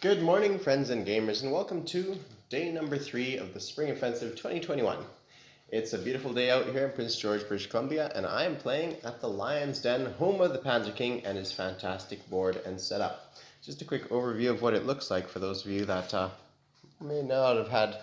Good morning, friends and gamers, and welcome to day number 3 of the Spring Offensive 2021. It's a beautiful day out here in Prince George, British Columbia, and I am playing at the Lion's Den, home of the Panzer King and his fantastic board and setup. Just a quick overview of what it looks like for those of you that may not have had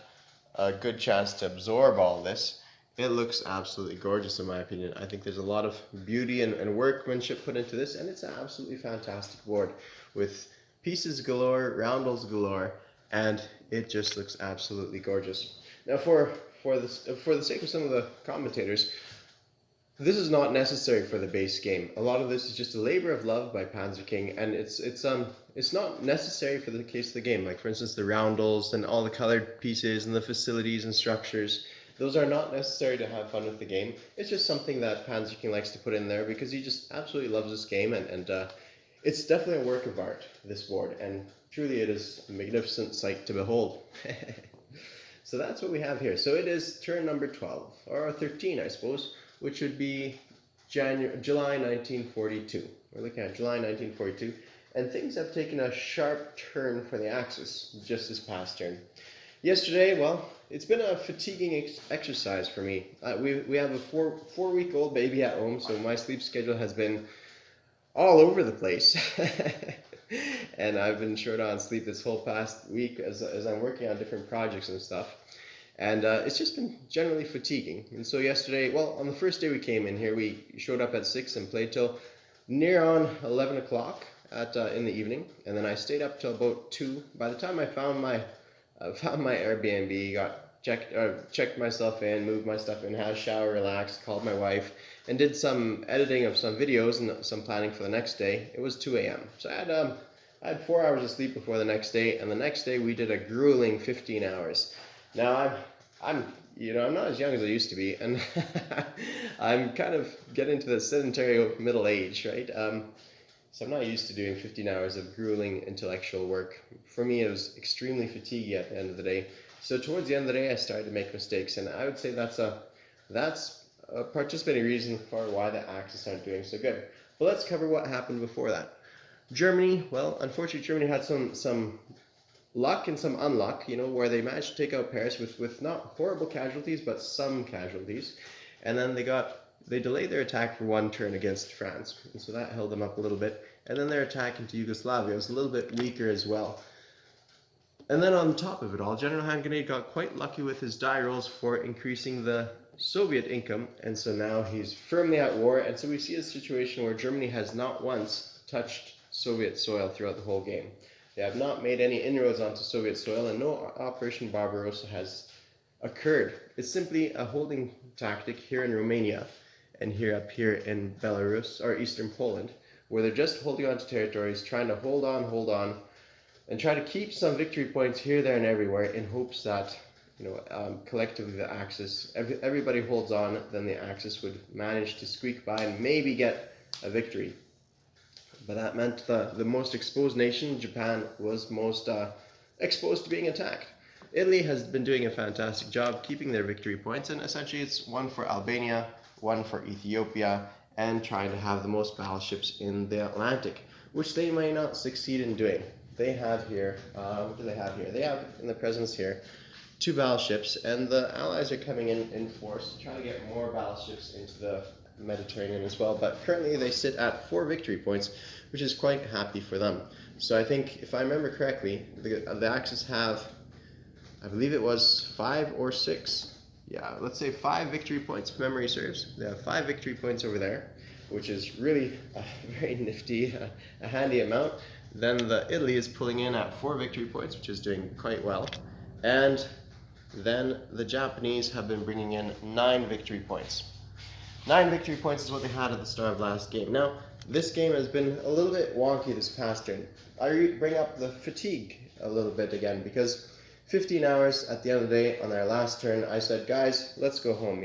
a good chance to absorb all this. It looks absolutely gorgeous in my opinion. I think there's a lot of beauty and workmanship put into this, and it's an absolutely fantastic board with pieces galore, roundels galore, and it just looks absolutely gorgeous. Now for the sake of some of the commentators, this is not necessary for the base game. A lot of this is just a labor of love by Panzer King, and it's not necessary for the case of the game. Like for instance, the roundels and all the colored pieces and the facilities and structures. Those are not necessary to have fun with the game. It's just something that Panzer King likes to put in there because he just absolutely loves this game, and it's definitely a work of art, this board, and truly it is a magnificent sight to behold. So that's what we have here. So it is turn number 12, or 13 I suppose, which would be July 1942. We're looking at July 1942, and things have taken a sharp turn for the Axis just this past turn. Yesterday, well, it's been a fatiguing exercise for me. We have a four-week-old baby at home, so my sleep schedule has been all over the place. And I've been short on sleep this whole past week as I'm working on different projects and stuff. And it's just been generally fatiguing. And so yesterday, well, on the first day we came in here, we showed up at 6 and played till near on 11 o'clock in the evening. And then I stayed up till about 2. By the time I found my Airbnb, checked myself in, moved my stuff in, had a shower, relaxed, called my wife, and did some editing of some videos and some planning for the next day. It was 2 a.m. So I had 4 hours of sleep before the next day, and the next day we did a grueling 15 hours. Now I'm not as young as I used to be, and I'm kind of getting to the sedentary middle age, right? So I'm not used to doing 15 hours of grueling intellectual work. For me, it was extremely fatiguing at the end of the day. So towards the end of the day, I started to make mistakes, and I would say that's a participating reason for why the Axis aren't doing so good. But let's cover what happened before that. Germany, well, unfortunately, Germany had some luck and some unluck, where they managed to take out Paris with not horrible casualties, but some casualties. And then they delayed their attack for 1 turn against France, and so that held them up a little bit. And then their attack into Yugoslavia was a little bit weaker as well. And then on top of it all, General Hand Grenade got quite lucky with his die rolls for increasing the Soviet income, and so now he's firmly at war. And so we see a situation where Germany has not once touched Soviet soil throughout the whole game. They have not made any inroads onto Soviet soil, and no Operation Barbarossa has occurred. It's simply a holding tactic here in Romania and up here in Belarus, or Eastern Poland, where they're just holding on to territories, trying to hold on, and try to keep some victory points here, there, and everywhere in hopes that, collectively the Axis, everybody holds on, then the Axis would manage to squeak by and maybe get a victory. But that meant the most exposed nation, Japan, was most exposed to being attacked. Italy has been doing a fantastic job keeping their victory points, and essentially it's 1 for Albania, 1 for Ethiopia, and trying to have the most battleships in the Atlantic, which they may not succeed in doing. They have here, what do they have here? They have in the presence here 2 battleships, and the Allies are coming in force to try to get more battleships into the Mediterranean as well. But currently they sit at 4 victory points, which is quite happy for them. So I think, if I remember correctly, the Axis have, I believe it was 5 or 6. Yeah, let's say 5 victory points, if memory serves. They have 5 victory points over there, which is really a very nifty, a handy amount. Then Italy is pulling in at 4 victory points, which is doing quite well. And then the Japanese have been bringing in 9 victory points. 9 victory points is what they had at the start of last game. Now, this game has been a little bit wonky this past turn. I bring up the fatigue a little bit again, because 15 hours at the end of the day on their last turn, I said, guys, let's go home.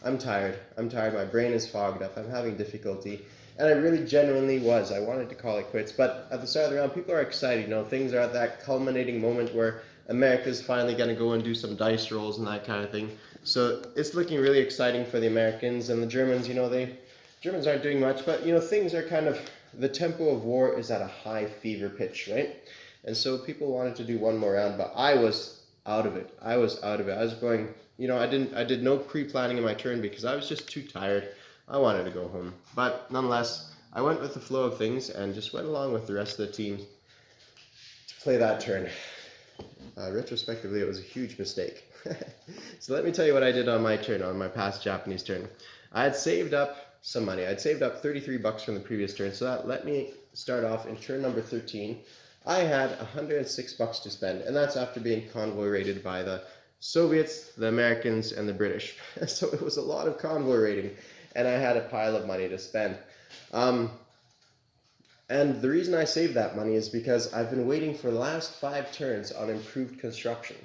I'm tired, my brain is fogged up, I'm having difficulty. And I really genuinely was. I wanted to call it quits, but at the start of the round, people are excited. Things are at that culminating moment where America's finally going to go and do some dice rolls and that kind of thing. So it's looking really exciting for the Americans, and the Germans, Germans aren't doing much, but things are kind of, the tempo of war is at a high fever pitch, right? And so people wanted to do one more round, but I was out of it. I was going, I did no pre-planning in my turn because I was just too tired. I wanted to go home. But nonetheless, I went with the flow of things and just went along with the rest of the team to play that turn. Retrospectively, it was a huge mistake. So let me tell you what I did on my turn, on my past Japanese turn. I had saved up some money. I'd saved up 33 bucks from the previous turn, so that let me start off in turn number 13. I had 106 bucks to spend, and that's after being convoy raided by the Soviets, the Americans, and the British. So it was a lot of convoy raiding, and I had a pile of money to spend. And the reason I saved that money is because I've been waiting for the last 5 turns on improved construction.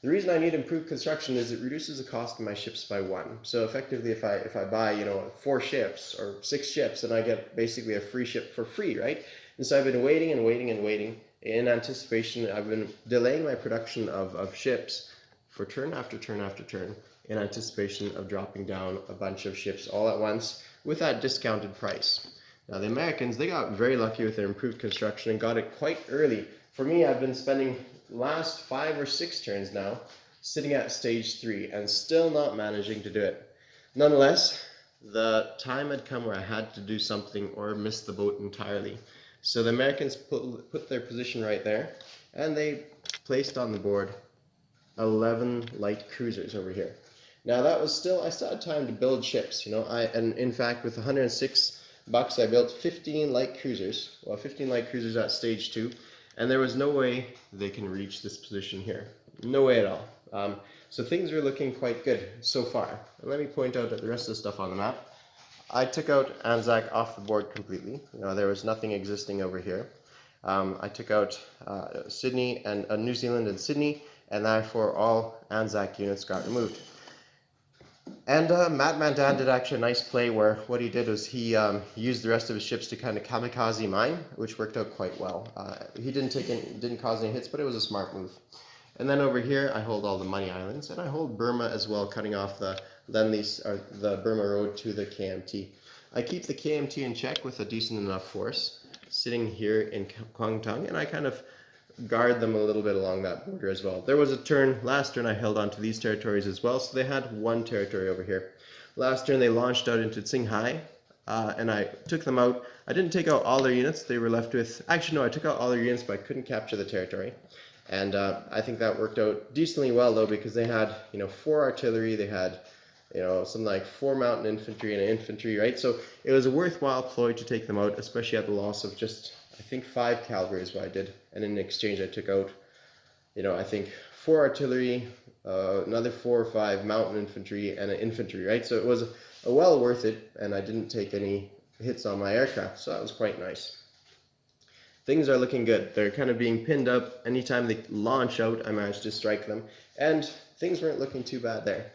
The reason I need improved construction is it reduces the cost of my ships by 1. So effectively, if I buy 4 ships or 6 ships, then I get basically a free ship for free, right? And so I've been waiting and waiting and waiting in anticipation. I've been delaying my production of ships for turn after turn after turn in anticipation of dropping down a bunch of ships all at once with that discounted price. Now the Americans, they got very lucky with their improved construction and got it quite early. For me, I've been spending last 5 or 6 turns now sitting at stage 3 and still not managing to do it. Nonetheless, the time had come where I had to do something or miss the boat entirely. So the Americans put their position right there, and they placed on the board 11 light cruisers over here. Now that was I still had time to build ships, and in fact with 106 bucks I built 15 light cruisers, 15 light cruisers at stage 2, and there was no way they can reach this position here. No way at all. So things are looking quite good so far. And let me point out that the rest of the stuff on the map. I took out Anzac off the board completely. There was nothing existing over here. I took out Sydney and New Zealand and Sydney, and therefore all Anzac units got removed. And Madman Dan did actually a nice play where what he did was he used the rest of his ships to kind of kamikaze mine, which worked out quite well. He didn't cause any hits, but it was a smart move. And then over here, I hold all the money islands, and I hold Burma as well, cutting off the Lend-Lease or the Burma road to the KMT. I keep the KMT in check with a decent enough force, sitting here in Kwangtung, and I kind of guard them a little bit along that border as well. There was a last turn I held onto these territories as well, so they had 1 territory over here. Last turn they launched out into Qinghai, and I took them out. I didn't take out all their units. They were left with, actually no, I took out all their units, but I couldn't capture the territory. And I think that worked out decently well though, because they had 4 artillery, they had something like 4 mountain infantry and an infantry, right? So it was a worthwhile ploy to take them out, especially at the loss of just, I think 5 cavalry is what I did, and in exchange I took out I think 4 artillery, another 4 or 5 mountain infantry, and an infantry, right? So it was well worth it, and I didn't take any hits on my aircraft, so that was quite nice. Things are looking good. They're kind of being pinned up. Anytime they launch out, I managed to strike them, and things weren't looking too bad there.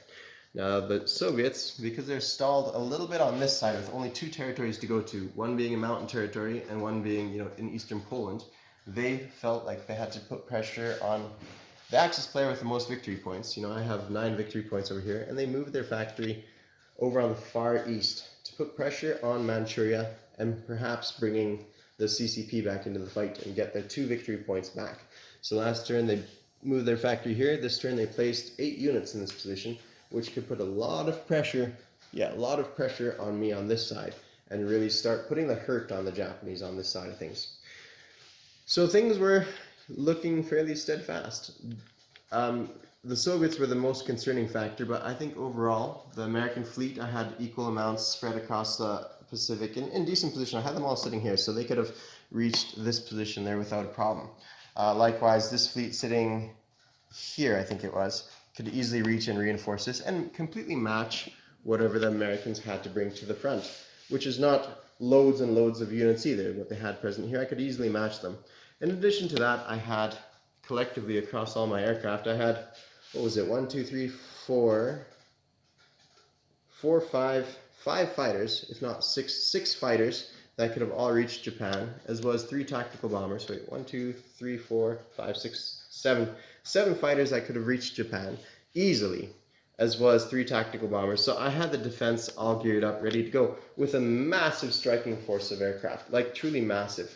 Now the Soviets, because they're stalled a little bit on this side with only 2 territories to go to, one being a mountain territory and one being in eastern Poland, they felt like they had to put pressure on the Axis player with the most victory points. I have 9 victory points over here, and they moved their factory over on the far east to put pressure on Manchuria and perhaps bringing the CCP back into the fight and get their 2 victory points back. So last turn they moved their factory here. This turn they placed 8 units in this position, which could put a lot of pressure on me on this side and really start putting the hurt on the Japanese on this side of things. So things were looking fairly steadfast. The Soviets were the most concerning factor, but I think overall the American fleet, I had equal amounts spread across the Pacific in decent position. I had them all sitting here, so they could have reached this position there without a problem. Likewise, this fleet sitting here, I think it was, could easily reach and reinforce this and completely match whatever the Americans had to bring to the front, which is not loads and loads of units either. What they had present here, I could easily match them. In addition to that, I had collectively across all my aircraft, I had, what was it, 5 fighters, if not six fighters that could have all reached Japan, as well as 3 tactical bombers. Wait, 1, 2, 3, 4, 5, 6, 7. 7 fighters that could have reached Japan easily, as well as 3 tactical bombers. So I had the defense all geared up, ready to go, with a massive striking force of aircraft, like truly massive.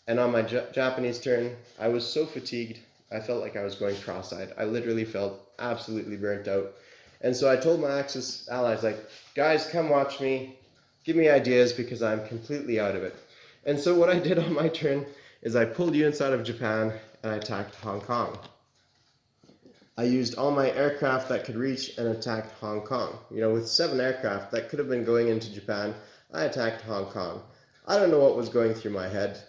And on my Japanese turn, I was so fatigued, I felt like I was going cross-eyed. I literally felt absolutely burnt out. And so I told my Axis allies, like, guys, come watch me, give me ideas because I'm completely out of it. And so what I did on my turn is I pulled units out of Japan and I attacked Hong Kong. I used all my aircraft that could reach and attacked Hong Kong. You know, with 7 aircraft that could have been going into Japan, I attacked Hong Kong. I don't know what was going through my head.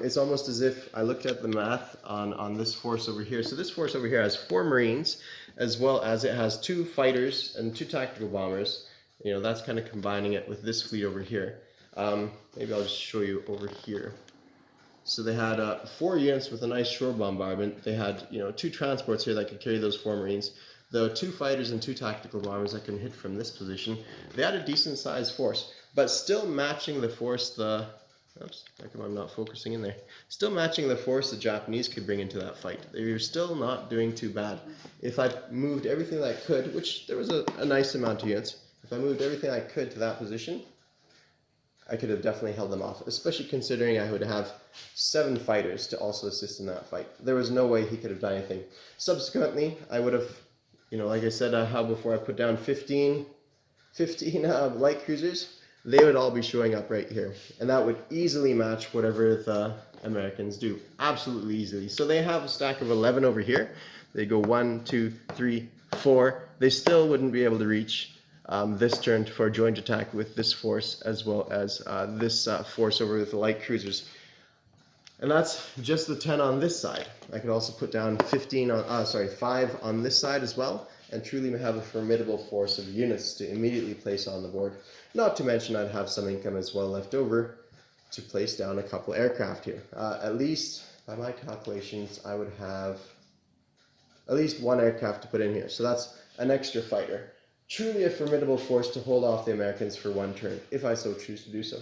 It's almost as if I looked at the math on this force over here. So this force over here has 4 Marines, as well as it has 2 fighters and 2 tactical bombers. You know, that's kind of combining it with this fleet over here. Maybe I'll just show you over here. So they had 4 units with a nice shore bombardment. They had, you know, 2 transports here that could carry those 4 Marines. The 2 fighters and 2 tactical bombers that can hit from this position. They had a decent sized force, but still matching the force oops, how come I'm not focusing in there? Still matching the force the Japanese could bring into that fight. They were still not doing too bad. If I moved everything that I could, which there was a nice amount of units, if I moved everything I could to that position, I could have definitely held them off, especially considering I would have 7 fighters to also assist in that fight. There was no way he could have done anything. Subsequently, I would have, you know, like I said, how before I put down 15 light cruisers, they would all be showing up right here. And that would easily match whatever the Americans do. Absolutely easily. So they have a stack of 11 over here. They go 1, 2, 3, 4. They still wouldn't be able to reach this turn for a joint attack with this force, as well as this force over with the light cruisers. And that's just the 10 on this side. I could also put down 5 on this side as well, and truly have a formidable force of units to immediately place on the board. Not to mention I'd have some income as well left over to place down a couple aircraft here. At least, by my calculations, I would have at least 1 aircraft to put in here. So that's an extra fighter. Truly a formidable force to hold off the Americans for 1 turn, if I so choose to do so.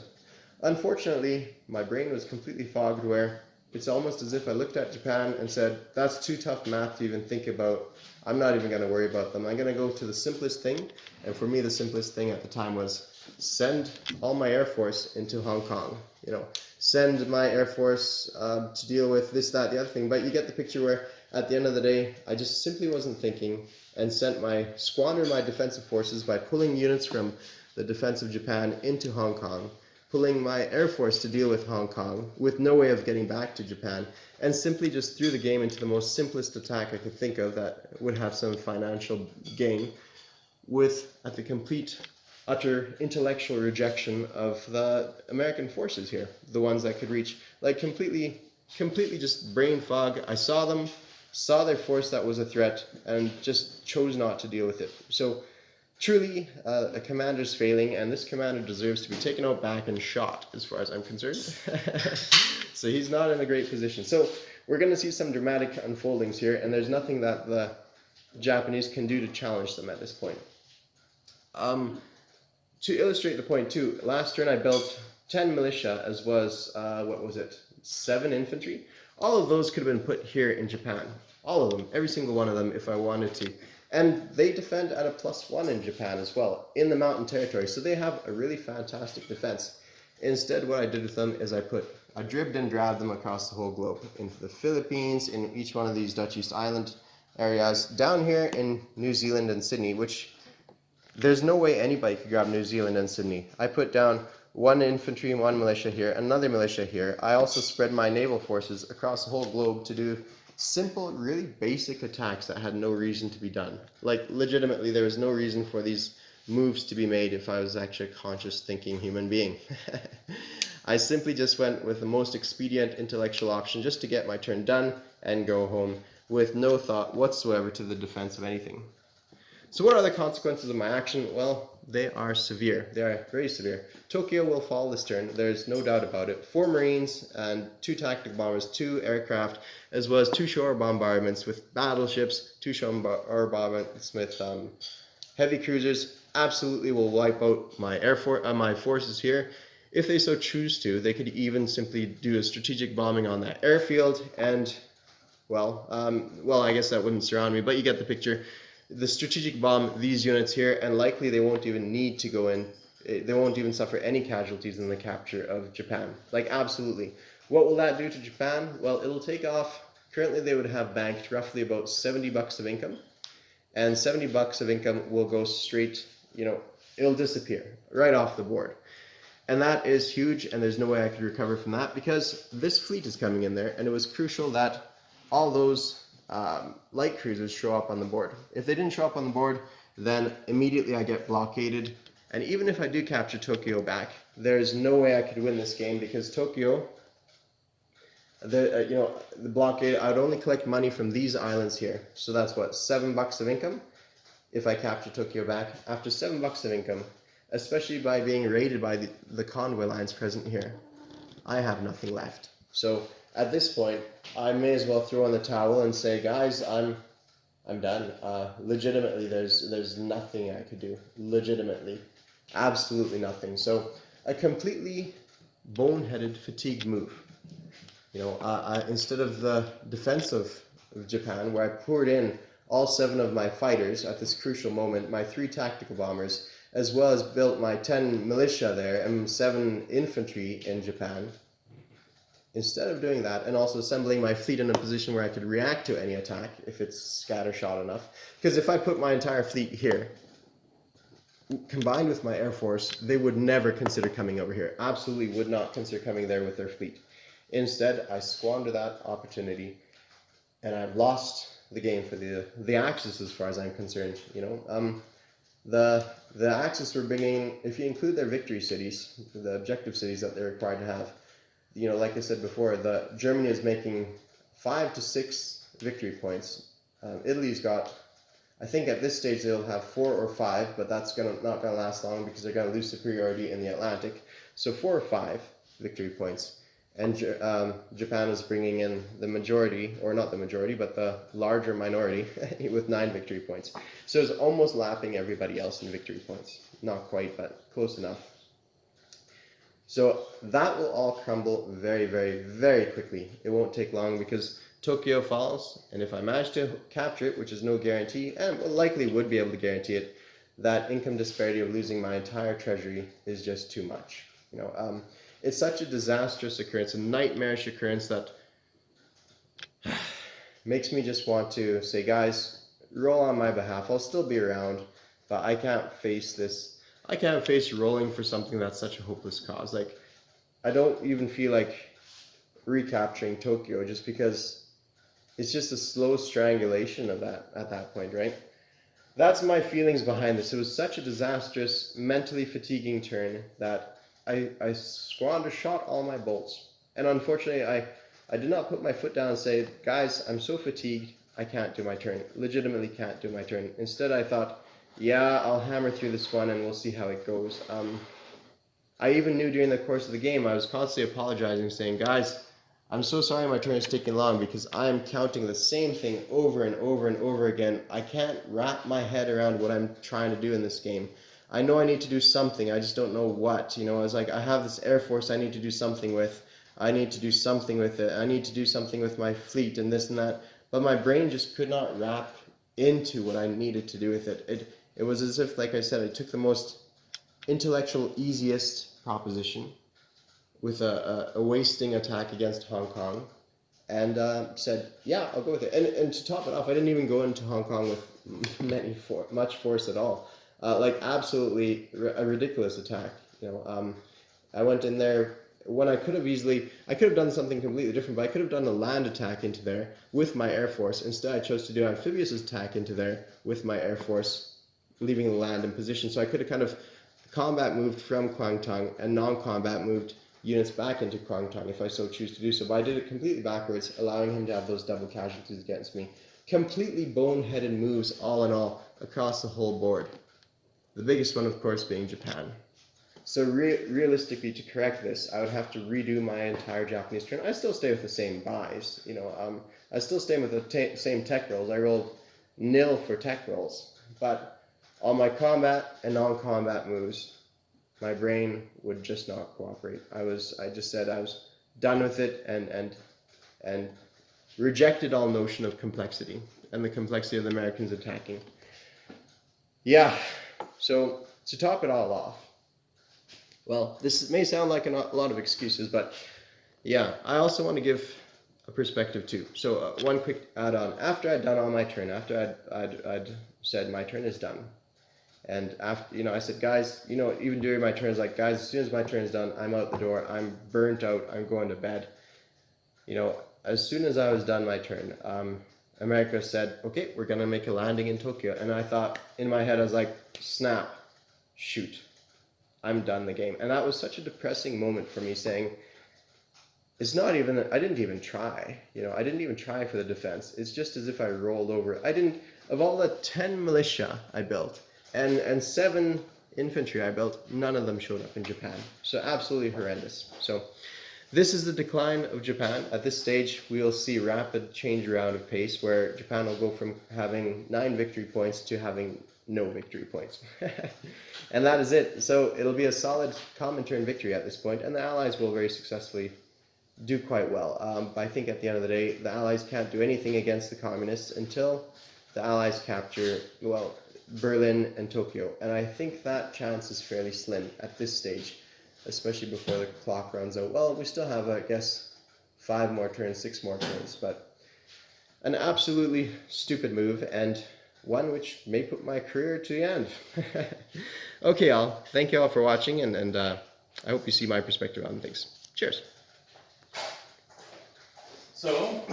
Unfortunately, my brain was completely fogged where it's almost as if I looked at Japan and said, that's too tough math to even think about. I'm not even going to worry about them. I'm going to go to the simplest thing. And for me, the simplest thing at the time was send all my Air Force into Hong Kong. You know, send my Air Force to deal with this, that, the other thing. But you get the picture where at the end of the day, I just simply wasn't thinking and squandered my defensive forces by pulling units from the defense of Japan into Hong Kong, pulling my Air Force to deal with Hong Kong with no way of getting back to Japan, and simply just threw the game into the most simplest attack I could think of that would have some financial gain, with at the complete, utter intellectual rejection of the American forces here, the ones that could reach, like completely just brain fog. I saw them, saw their force that was a threat, and just chose not to deal with it. So truly a commander's failing, and this commander deserves to be taken out back and shot, as far as I'm concerned. So he's not in a great position. So we're going to see some dramatic unfoldings here, and there's nothing that the Japanese can do to challenge them at this point. To illustrate the point too, last turn I built 10 militia as well as, 7 infantry. All of those could have been put here in Japan. All of them, every single one of them if I wanted to. And they defend at a +1 in Japan as well, in the mountain territory. So they have a really fantastic defense. Instead, what I did with them is I dribbed and dragged them across the whole globe. Into the Philippines, in each one of these Dutch East Island areas, down here in New Zealand and Sydney, which there's no way anybody could grab New Zealand and Sydney. I put down 1 infantry and 1 militia here, another militia here. I also spread my naval forces across the whole globe to do simple, really basic attacks that had no reason to be done. Like, legitimately, there was no reason for these moves to be made if I was actually a conscious thinking human being. I simply just went with the most expedient intellectual option just to get my turn done and go home with no thought whatsoever to the defense of anything. So what are the consequences of my action? Well, they are severe. They are very severe. Tokyo will fall this turn. There's no doubt about it. 4 Marines and 2 tactical bombers, 2 aircraft, as well as 2 shore bombardments with battleships, 2 shore bombardments with heavy cruisers. Absolutely will wipe out my forces here. If they so choose to, they could even simply do a strategic bombing on that airfield, and well, I guess that wouldn't surround me, but you get the picture. The strategic bomb these units here, and likely they won't even need to go in. They won't even suffer any casualties in the capture of Japan. Like, absolutely. What will that do to Japan? Well, it'll take off, currently they would have banked roughly about $70 of income, and $70 of income will go straight, it'll disappear right off the board. And that is huge, and there's no way I could recover from that, because this fleet is coming in there, and it was crucial that all those light cruisers show up on the board. If they didn't show up on the board, then immediately I get blockaded, and even if I do capture Tokyo back, there's no way I could win this game, because Tokyo, the blockade, I would only collect money from these islands here. So that's what, $7 of income if I capture Tokyo back. After $7 of income, especially by being raided by the convoy lines present here, I have nothing left. So at this point, I may as well throw in the towel and say, guys, I'm done. Legitimately, there's nothing I could do. Legitimately, absolutely nothing. So a completely boneheaded fatigue move. Instead of the defense of Japan, where I poured in all 7 of my fighters at this crucial moment, my 3 tactical bombers, as well as built my 10 militia there and 7 infantry in Japan. Instead of doing that, and also assembling my fleet in a position where I could react to any attack if it's scattershot enough, because if I put my entire fleet here, combined with my air force, they would never consider coming over here. Absolutely would not consider coming there with their fleet. Instead, I squander that opportunity, and I've lost the game for the Axis as far as I'm concerned. The Axis were bringing, if you include their victory cities, the objective cities that they're required to have, like I said before, Germany is making 5 to 6 victory points. Italy's got, I think at this stage they'll have 4 or 5, but that's not gonna last long because they're gonna lose superiority in the Atlantic. So 4 or 5 victory points. And Japan is bringing in the majority, or not the majority, but the larger minority with 9 victory points. So it's almost lapping everybody else in victory points. Not quite, but close enough. So that will all crumble very, very, very quickly. It won't take long because Tokyo falls, and if I manage to capture it, which is no guarantee, and likely would be able to guarantee it, that income disparity of losing my entire treasury is just too much. It's such a disastrous occurrence, a nightmarish occurrence that makes me just want to say, guys, roll on my behalf. I'll still be around, but I can't face this. I can't face rolling for something that's such a hopeless cause. Like, I don't even feel like recapturing Tokyo just because it's just a slow strangulation of that at that point, right? That's my feelings behind this. It was such a disastrous, mentally fatiguing turn that I shot all my bolts. And unfortunately, I did not put my foot down and say, guys, I'm so fatigued, I can't do my turn. Legitimately can't do my turn. Instead, I thought, yeah, I'll hammer through this one and we'll see how it goes. I even knew during the course of the game, I was constantly apologizing, saying, guys, I'm so sorry my turn is taking long because I am counting the same thing over and over and over again. I can't wrap my head around what I'm trying to do in this game. I know I need to do something, I just don't know what. I was like, I have this Air Force I need to do something with. I need to do something with it. I need to do something with my fleet and this and that. But my brain just could not wrap into what I needed to do with it. It was as if, like I said, I took the most intellectual, easiest proposition with a wasting attack against Hong Kong and said, yeah, I'll go with it. And to top it off, I didn't even go into Hong Kong with much force at all. Absolutely a ridiculous attack. I went in there when I could have done something completely different, but I could have done a land attack into there with my Air Force. Instead, I chose to do an amphibious attack into there with my Air Force, leaving the land in position. So I could have kind of combat moved from Kwangtung and non-combat moved units back into Kwangtung if I so choose to do so. But I did it completely backwards, allowing him to have those double casualties against me. Completely boneheaded moves, all in all, across the whole board. The biggest one, of course, being Japan. So realistically, to correct this, I would have to redo my entire Japanese turn. I still stay with the same buys. I still stay with the same tech rolls. I rolled 0 for tech rolls. But on my combat and non-combat moves, my brain would just not cooperate. I just said I was done with it and rejected all notion of complexity and the complexity of the Americans attacking. Yeah, so to top it all off, well, this may sound like a lot of excuses, but Yeah, I also want to give a perspective too. So one quick add-on. After I'd done all my turn, after I'd said my turn is done, and after, I said, guys, even during my turns, like, guys, as soon as my turn is done, I'm out the door. I'm burnt out. I'm going to bed. As soon as I was done my turn, America said, okay, we're gonna make a landing in Tokyo, and I thought in my head, I was like, snap, shoot, I'm done the game. And that was such a depressing moment for me, saying, it's not even, I didn't even try, I didn't even try for the defense. It's just as if I rolled over. I didn't, of all the 10 militia I built and 7 infantry I built, none of them showed up in Japan. So absolutely horrendous. So this is the decline of Japan. At this stage, we'll see rapid change around of pace, where Japan will go from having 9 victory points to having no victory points. And that is it. So it'll be a solid Comintern victory at this point, and the Allies will very successfully do quite well. But I think at the end of the day, the Allies can't do anything against the Communists until the Allies capture, well, Berlin and Tokyo. And I think that chance is fairly slim at this stage, especially before the clock runs out. Well, we still have, I guess, 5 more turns, 6 more turns, but an absolutely stupid move, and one which may put my career to the end. Okay, all. Thank you all for watching, and I hope you see my perspective on things. Cheers. So